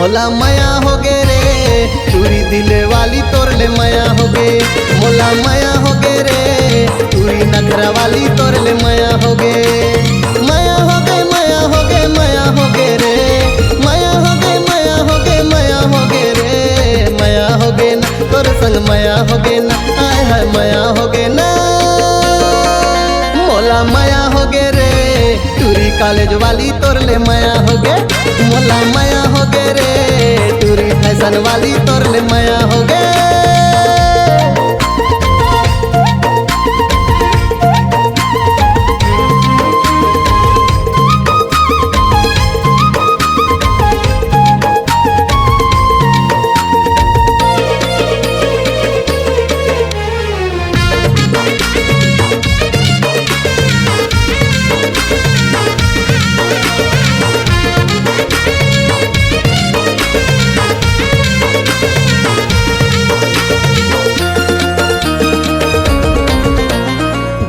मोला माया हो गे रे टूरी दिले वाली तोर ले माया हो गे। मोला माया हो गे रे टूरी नखरा वाली तोर ले माया हो गे। माया हो गे माया हो गे माया हो गे रे माया हो गे माया हो गे माया हो गे रे माया हो गे ना तोर संग माया हो गे ना आय हाय माया हो गे ना। मोला माया हो गे रे टूरी कॉलेज वाली तोर ले माया हो गे। मोला माया हो गे रे टूरी फैशन वाली तोर ले माया हो गे।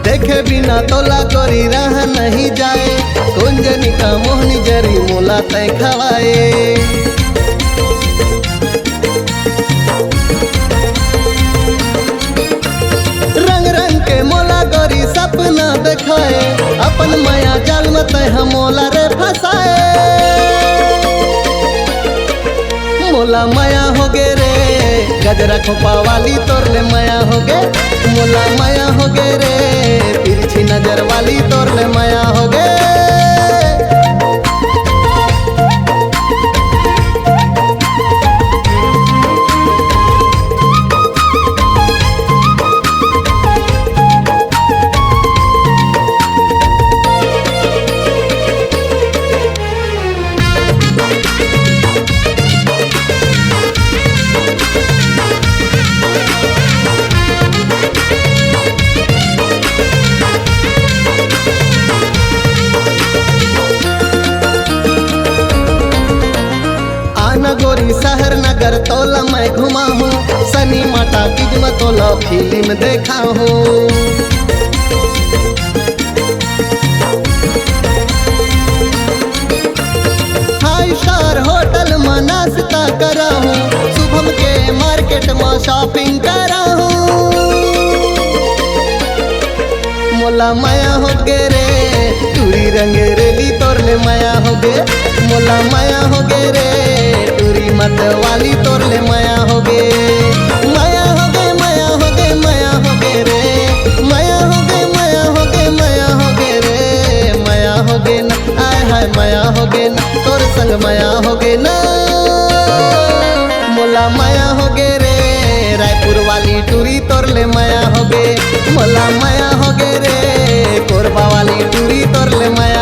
देखे बिना तोला गोरी रह नहीं जाए कुंजनी का मोहनी जरी मोला तय खवाए। रंग रंग के मोला गोरी सपना दिखाए अपन माया जाल में तय मोला रे फसाए। मोला माया हो गे रे गजरा खोपा वाली तोर ले माया हो गे। मोला माया हो गे रे तिरछी नजर वाली तोर ले माया हो गे। गोरी शहर नगर तोला मैं घुमा हूँ सनी माता किज में तोला फिल्म देखा हूँ। फाइव स्टार होटल में नाश्ता करा हूँ शुभम के मार्केट में शॉपिंग करा हूँ। मोला माया हो गे रे टूरी रंगेरेली तोर ले माया हो गे। मोला माया हो गे रे टूरी मत वाली तोर ले माया हो गे। माया हो गे माया हो गे माया हो गे रे माया हो गे माया हो गे माया हो गे रे माया हो गे ना आय हाय माया हो गे ना तोर संग माया हो गे ना। मोला माया हो गे रे रायपुर वाली टूरी तोर ले माया हो गे। मोला माया हो गे रे कोरबा वाली टूरी तोर ले माया